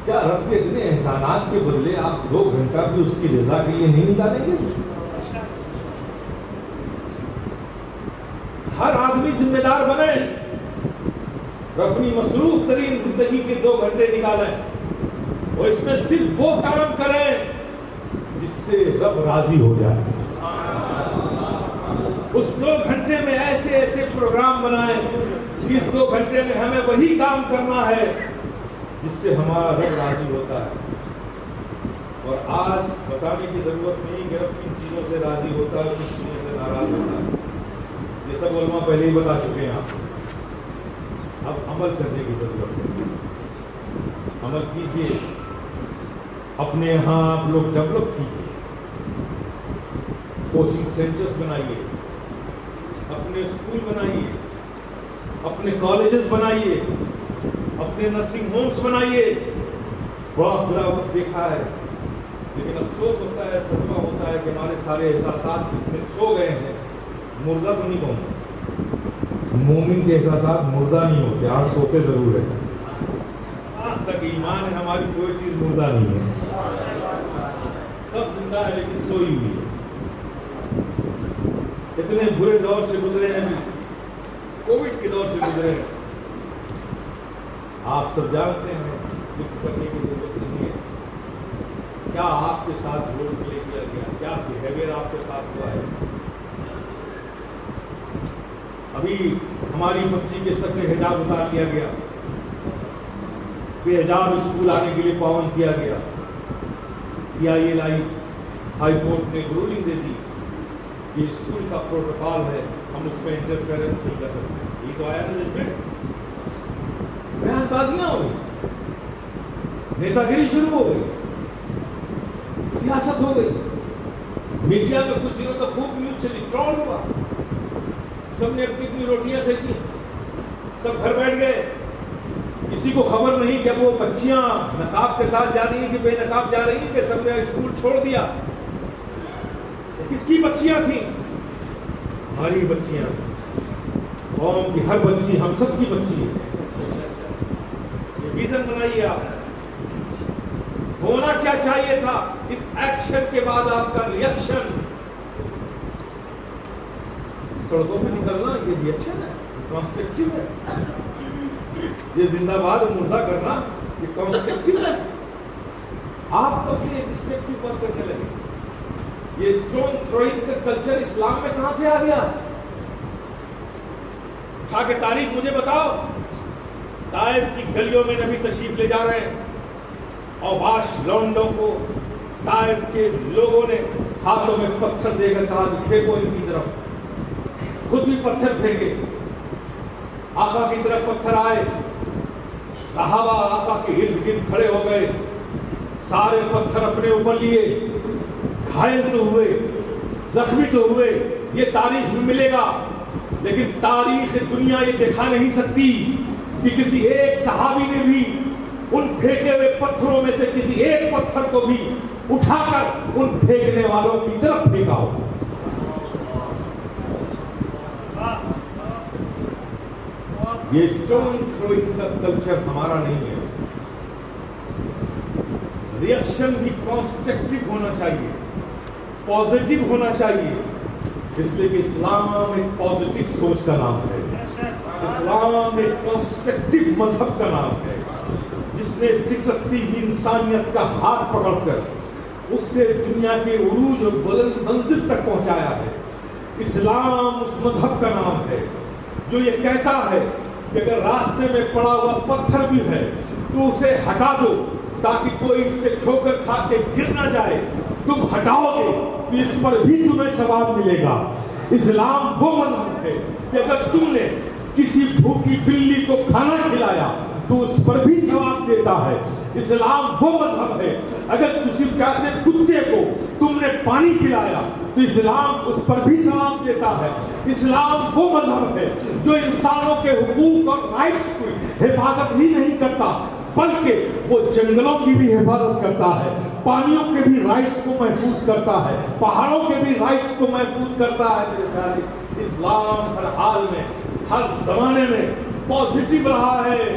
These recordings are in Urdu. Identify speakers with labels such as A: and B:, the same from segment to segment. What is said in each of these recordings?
A: کیا رب کے اتنے احسانات کے بدلے آپ 2 گھنٹہ بھی اس کی رضا کے لیے نہیں نکالیں گے؟ ہر آدمی ذمہ دار بنے، اپنی مصروف ترین زندگی کے 2 گھنٹے نکالیں اور اس میں صرف وہ کام کریں جس سے رب راضی ہو جائے۔ اس 2 گھنٹے میں ایسے ایسے پروگرام بنائیں، اس 2 گھنٹے میں ہمیں وہی کام کرنا ہے جس سے ہمارا رب راضی ہوتا ہے۔ اور آج بتانے کی ضرورت نہیں کہ رب کن چیزوں سے راضی ہوتا ہے، کن چیزوں سے ناراض ہوتا ہے، یہ سب علماء پہلے ہی بتا چکے ہیں آپ۔ اب عمل کرنے کی ضرورت ہے، عمل کیجیے، اپنے یہاں آپ لوگ ڈیولپ کیجیے، کوچنگ سینٹرز بنائیے، اپنے اسکول بنائیے، اپنے کالجز بنائیے، اپنے نرسنگ ہومز بنائیے۔ بہت برا وقت دیکھا ہے، لیکن افسوس ہوتا ہے، صدمہ ہوتا ہے کہ ہمارے سارے احساسات اتنے سو گئے ہیں۔ مردہ تو نہیں کہوں، مومن کے احساسات مردہ نہیں ہوتے، آج سوتے ضرور ہیں۔ آج تک ایمان ہے ہماری کوئی چیز مردہ نہیں ہے، سب زندہ ہے لیکن سوئی ہوئی ہے۔ اتنے برے دور سے گزرے ہیں، کووڈ کے دور سے گزرے ہیں، آپ سب جانتے ہیں، ذکر کرنے کی ضرورت نہیں ہے۔ کیا آپ کے ساتھ رول پلے کیا گیا، کیا بیہیویئر آپ کے ساتھ ہوا ہے۔ ابھی ہماری بچی کے سر سے حجاب اتار لیا گیا، بے حجاب اسکول آنے کے لیے پابند کیا گیا۔ PIL ہائی کورٹ نے رولنگ دے دی، یہ اسکول کا پروٹوکول ہے، ہم اس میں انٹرفیئرنس نہیں کر سکتے۔ یہ تو آیا تھا جس میں بیان بازیاں ہو گئی، نیتا گیری شروع ہو گئی، سیاست ہو گئی، میڈیا میں کچھ دنوں تک خوب نیوز چلی، ٹرول ہوا، سب نے اپنی اپنی روٹیاں سیکی، سب گھر بیٹھ گئے، کسی کو خبر نہیں کہ وہ بچیاں نقاب کے ساتھ جا رہی ہیں کہ بے نقاب جا رہی ہیں، کہ سب نے اسکول چھوڑ دیا۔ کس کی بچیاں تھیں؟ ہماری بچیاں، قوم کی ہر بچی ہم سب کی بچی ہے۔ یہ ویژن بنائیے آپ، ہونا کیا چاہیے تھا، اس ایکشن کے بعد آپ کا ریئیکشن۔ سڑکوں پہ نکلنا یہ ریئیکشن ہے، کنسٹرکٹیو ہے۔ یہ زندہ باد مردہ کرنا یہ کنسٹرکٹیو ہے۔ آپ کب سے ڈسٹرکٹیو ورک کرنے لگے؟ یہ اسٹون تھروئنگ کا کلچر اسلام میں کہاں سے آ گیا؟ اٹھا کے تاریخ مجھے بتاؤ۔ طائف کی گلیوں میں نبی تشریف لے جا رہے ہیں، اوباش لونڈوں کو طائف کے لوگوں نے ہاتھوں میں پتھر دے کر کہا کہ پھینکو ان کی طرف، خود بھی پتھر پھینکے، آقا کی طرف پتھر آئے، صحابہ آقا کے ارد گرد کھڑے ہو گئے، سارے پتھر اپنے اوپر لیے، گھائل تو ہوئے، زخمی تو ہوئے، یہ تاریخ میں ملے گا، لیکن تاریخ دنیا یہ دکھا نہیں سکتی کہ کسی ایک صحابی نے بھی ان پھینکے ہوئے پتھروں میں سے کسی ایک پتھر کو بھی اٹھا کر ان پھینکنے والوں کی طرف پھینکا ہو۔ یہ اسٹون تھروئنگ کا کلچر ہمارا نہیں ہے۔ ریئیکشن بھی کنسٹرکٹیو ہونا چاہیے، پازیٹیو ہونا چاہیے، اس لیے کہ اسلام ایک پازیٹیو سوچ کا نام ہے، اسلام ایک کنسٹرکٹیو مذہب کا نام ہے، جس نے سکستی ہوئی انسانیت کا ہاتھ پکڑ کر اس سے دنیا کے عروج اور بلند منزل تک پہنچایا ہے۔ اسلام اس مذہب کا نام ہے جو یہ کہتا ہے کہ اگر راستے میں پڑا ہوا پتھر بھی ہے تو اسے ہٹا دو تاکہ کوئی اس سے ٹھوکر کھا کے گر نہ جائے، تم ہٹاؤ گے تو اس پر بھی تمہیں ثواب ملے گا۔ اسلام وہ مذہب ہے کہ اگر تم نے کسی بھوکی بلی کو کھانا کھلایا تو اس پر بھی ثواب دیتا ہے۔ اسلام وہ مذہب ہے اگر کسی پیاسے کتے کو تم نے پانی پلایا تو اسلام اس پر بھی ثواب دیتا ہے۔ اسلام وہ مذہب ہے جو انسانوں کے حقوق اور رائٹس کی حفاظت ہی نہیں کرتا بلکہ وہ جنگلوں کی بھی حفاظت کرتا ہے، پانیوں کے بھی رائٹس کو محفوظ کرتا ہے، پہاڑوں کے بھی رائٹس کو محفوظ کرتا ہے۔ میرے پیارے، اسلام ہر حال میں، ہر زمانے میں پازیٹیو رہا ہے،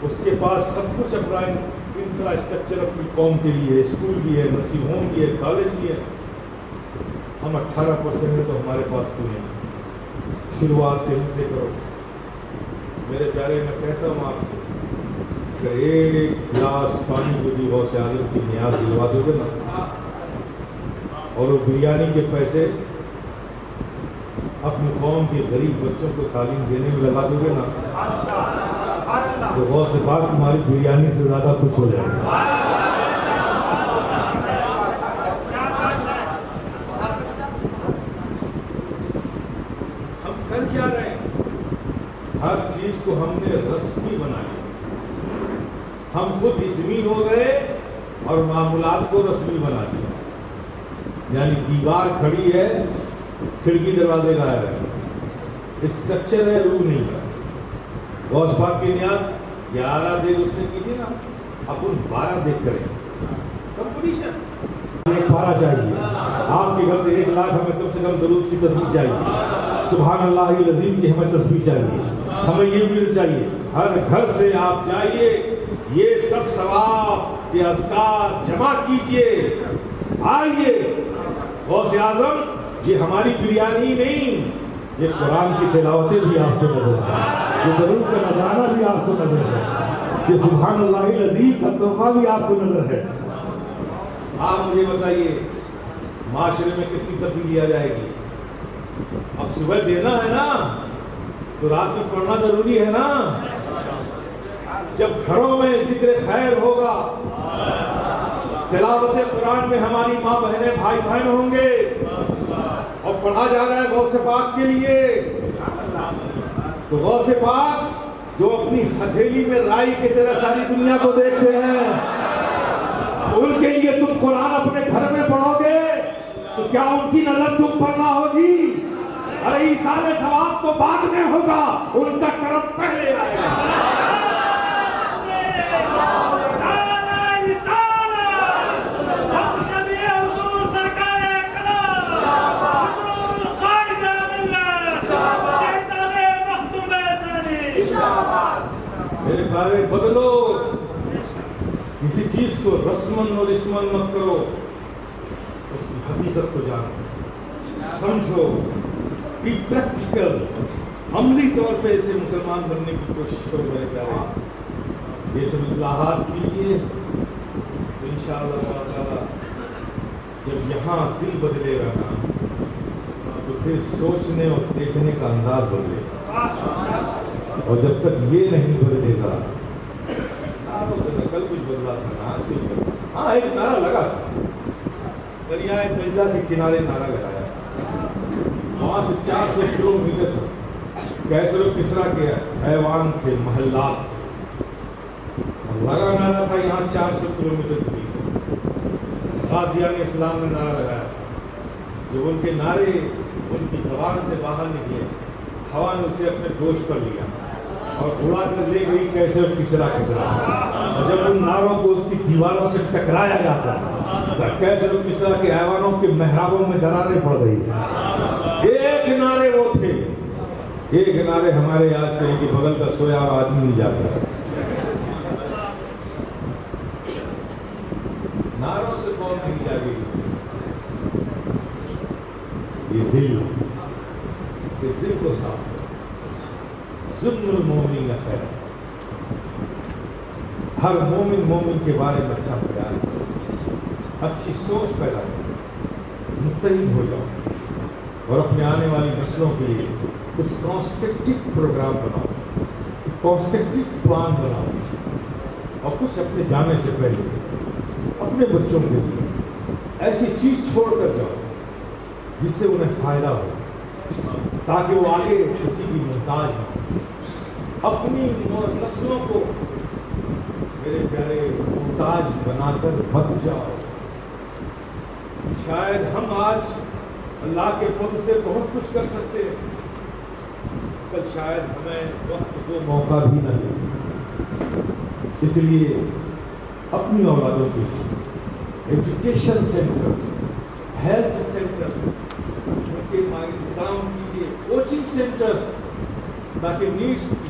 A: اس کے پاس سب کچھ اپنا انفراسٹرکچر اپنی قوم کے لیے، اسکول بھی ہے، نرسنگ ہوم بھی ہے، کالج بھی ہے. ہم 18% ہے تو ہمارے پاس کوئی نہیں. شروعات کہیں سے کرو. میرے پیارے میں کہتا ہوں آپ کو، اگر ایک گلاس پانی کو بھی غوث اعظم کی نیاز دلوا دو گے نا، اور وہ بریانی کے پیسے اپنی قوم کے غریب بچوں کو تعلیم دینے میں لگا دو گے نا، تو غوث پاک تمہاری بریانی سے زیادہ خوش ہو جائے گا. ہم کر کیا رہے ہیں؟ ہر چیز کو ہم نے رسمی بنایا. ہم خود اسمی ہو گئے اور معاملات کو رسمی بنا دیا. یعنی دیوار کھڑی ہے، کھڑکی دروازے کا ہے، اسٹرکچر ہے، روح نہیں ہے. غوث پاک کی نیاز 11 دن اس نے کی تھی نا، اپن 12 دیکھ کریں. کمپٹیشن ایک پارا چاہیے. آپ کے گھر سے 1 لاکھ ہمیں کم سے کم درود کی تصویر چاہیے. سبحان اللہ العظیم کی ہمیں تصویر چاہیے. ہمیں یہ بھی چاہیے. ہر گھر سے آپ جائیے، یہ سب ثواب کے اذکار جمع کیجئے. آئیے. غوث اعظم یہ ہماری بریانی نہیں، یہ قرآن کی تلاوتیں بھی آپ کو نظر ہے، یہ درود کا نظرانہ بھی آپ کو نظر ہے، یہ سبحان اللہ العظیم کا تحفہ بھی آپ کو نظر ہے. آپ مجھے بتائیے معاشرے میں کتنی تبدیلی آ جائے گی؟ اب صبح دینا ہے نا تو رات میں پڑھنا ضروری ہے نا. جب گھروں میں ذکر خیر ہوگا، تلاوت قرآن میں ہماری ماں بہنیں بھائی بہن ہوں گے، اور پڑھا جا رہا ہے غوث پاک کے لیے، تو غوث پاک جو اپنی ہتھیلی میں رائی کی طرح ساری دنیا کو دیکھتے ہیں، ان کے لیے تم قرآن اپنے گھر میں پڑھو گے تو کیا ان کی نظر تم پر نہ ہوگی؟ ارے ایثار ثواب تو بعد میں ہوگا، ان کا کرم پہلے آئے گا. میرے پیارے بدلو، کسی چیز کو رسمن اور اسمن مت کرو، اس کی حقیقت کو جانو، سمجھو، بی پریکٹیکل، عملی طور پہ اسے مسلمان بننے کی کوشش کرو. میرے پیارے یہ سب اصلاحات کیجیے تو انشاءاللہ تعالی جب یہاں دل بدلے گا نا تو پھر سوچنے اور دیکھنے کا انداز بدلے گا. اور جب تک یہ نہیں بدلے گا، کل کچھ بدلا تھا، آج کچھ بدلا. ہاں ایک نعرہ لگا تھا، دریائے دجلہ کے کنارے نعرہ لگایا، وہاں سے 400 کلومیٹر کیسر و کسرا کے ایوان تھے، محلات تھے، لگا نعرہ تھا یہاں 400 کلومیٹر دوری. غازیان اسلام نے نعرہ لگایا. جب ان کے نعرے ان کی زبان سے باہر نکلے، ہوا نے اسے اپنے گوشت پر لیا اور اڑا کر لے گئی کیسر و کسرا کی طرف. اور جب ان نعروں کو اس کی دیواروں سے ٹکرایا جاتا ہے، کیسر و کسرا کے ایوانوں کے محرابوں میں دراریں پڑ گئی. ایک نعرے وہ تھے، ایک نعرے ہمارے آج کہیں کہ بغل کا سویا ہوا آدمی نہیں جاتا. نعروں سے کون نہیں جاگے گی؟ یہ دل کو صاف کرو. ضمن المومنین خیر، ہر مومن کے بارے میں اچھا خیال کرو، اچھی سوچ پیدا کرو، متحد ہو جاؤ، اور اپنے آنے والی نسلوں کے لیے کچھ کنسٹرکٹیو پروگرام بناؤ، کنسٹرکٹیو پلان بناؤ، اور کچھ اپنے جانے سے پہلے اپنے بچوں کے لیے ایسی چیز چھوڑ کر جاؤ جس سے انہیں فائدہ ہو، تاکہ وہ آگے کسی کی محتاج ہو. اپنی نسلوں کو میرے پیارے محتاج بنا کر مت جاؤ. شاید ہم آج اللہ کے فضل سے بہت کچھ کر سکتے ہیں، کل شاید ہمیں وقت کو موقع بھی نہ دے. اس لیے اپنی اولادوں کے ایجوکیشن سینٹرز، ہیلتھ سینٹرز ان کے انتظام کیجیے، کوچنگ سینٹرز، تاکہ نیڈس کی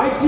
A: IT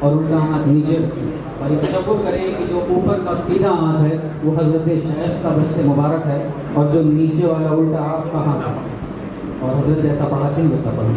B: اور الٹا ہاتھ نیچے رکھیں، اور یہ تصور کریں کہ جو اوپر کا سیدھا ہاتھ ہے وہ حضرت شیخ کا دست مبارک ہے، اور جو نیچے والا الٹا آپ کا ہاتھ ہے، اور حضرت جیسا پڑھاتے ہیں ویسا پڑھیں۔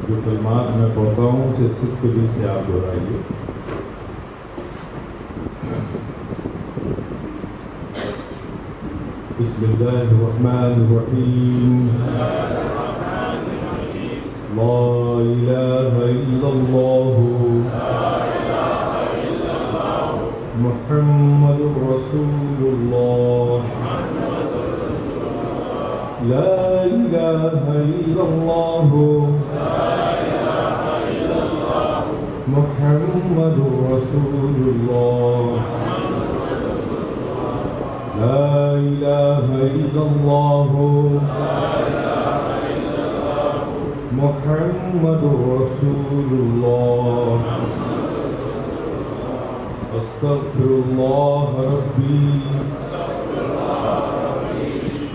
A: جو کلمات میں پڑھتا ہوں اسے صدق کے دل سے آپ دہرائیے۔ بسم اللہ الرحمن الرحیم، لا الہ الا اللہ محمد رسول اللہ، لا الہ الا اللہ محمد رسول اللہ، لا الہ الا اللہ محمد رسول اللہ، استغفر اللہ ربی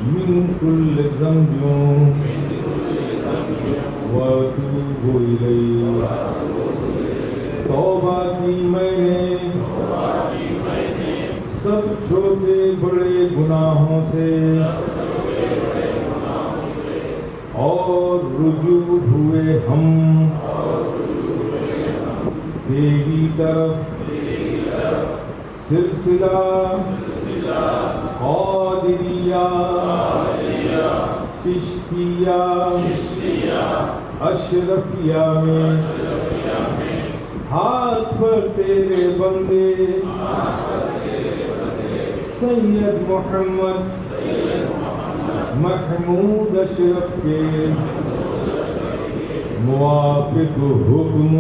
A: من کل ذنب واتوب الیہ۔ توبہ کی میں نے سب چھوٹے بڑے گناہوں سے، اور رجوع ہوئے ہم تیری طرف، سلسلہ قادریہ چشتیہ اشرفیہ میں ہاتھ پر تیرے بندے سید محمد محمود اشرف کے موافق حکم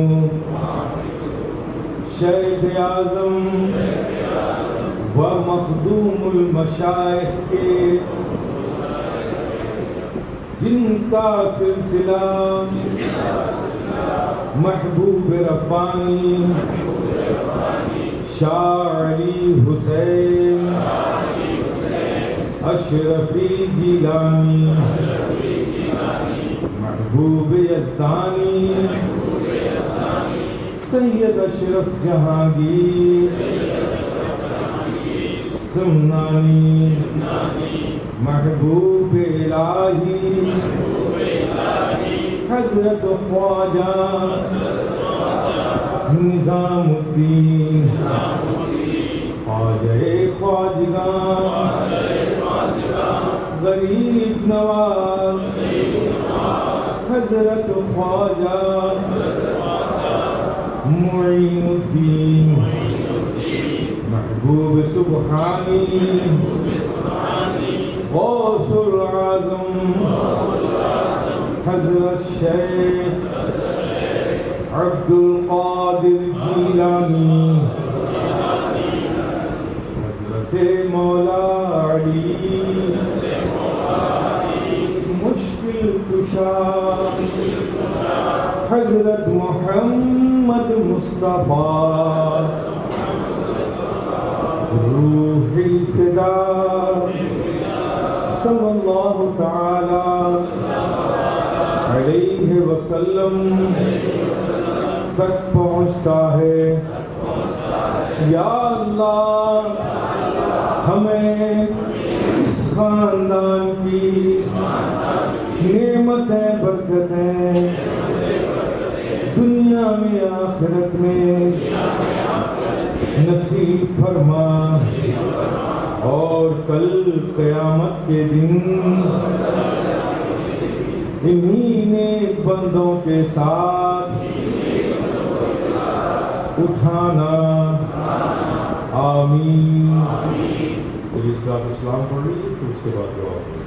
A: شیخ اعظم و مخدوم المشائخ کے، جن کا سلسلہ محبوب ربانی شاہ علی حسین اشرفی جیلانی محبوب یزدانی سید اشرف جہانگیر سمنانی محبوب الہی حضرت خواجہ نظام الدین خواجہ خواجگاں غریب نواز حضرت خواجہ معین الدین محبوب سبحانی غوث العظم حضرت شیخ عبد القادر جیلانی حضرت مولا علی مشکل کشا حضرت محمد مصطفیٰ روحی فدا صلی اللہ تعالی علیہ وسلم تک پہنچتا ہے۔ یا اللہ ہمیں اس خاندان کی نعمتیں برکتیں دنیا میں آخرت میں نصیب فرما، اور کل قیامت کے دن انہی نیک بندوں کے ساتھ اٹھانا، آمین۔ اسلام پڑھ لیجیے، پھر اس کے بعد دعا۔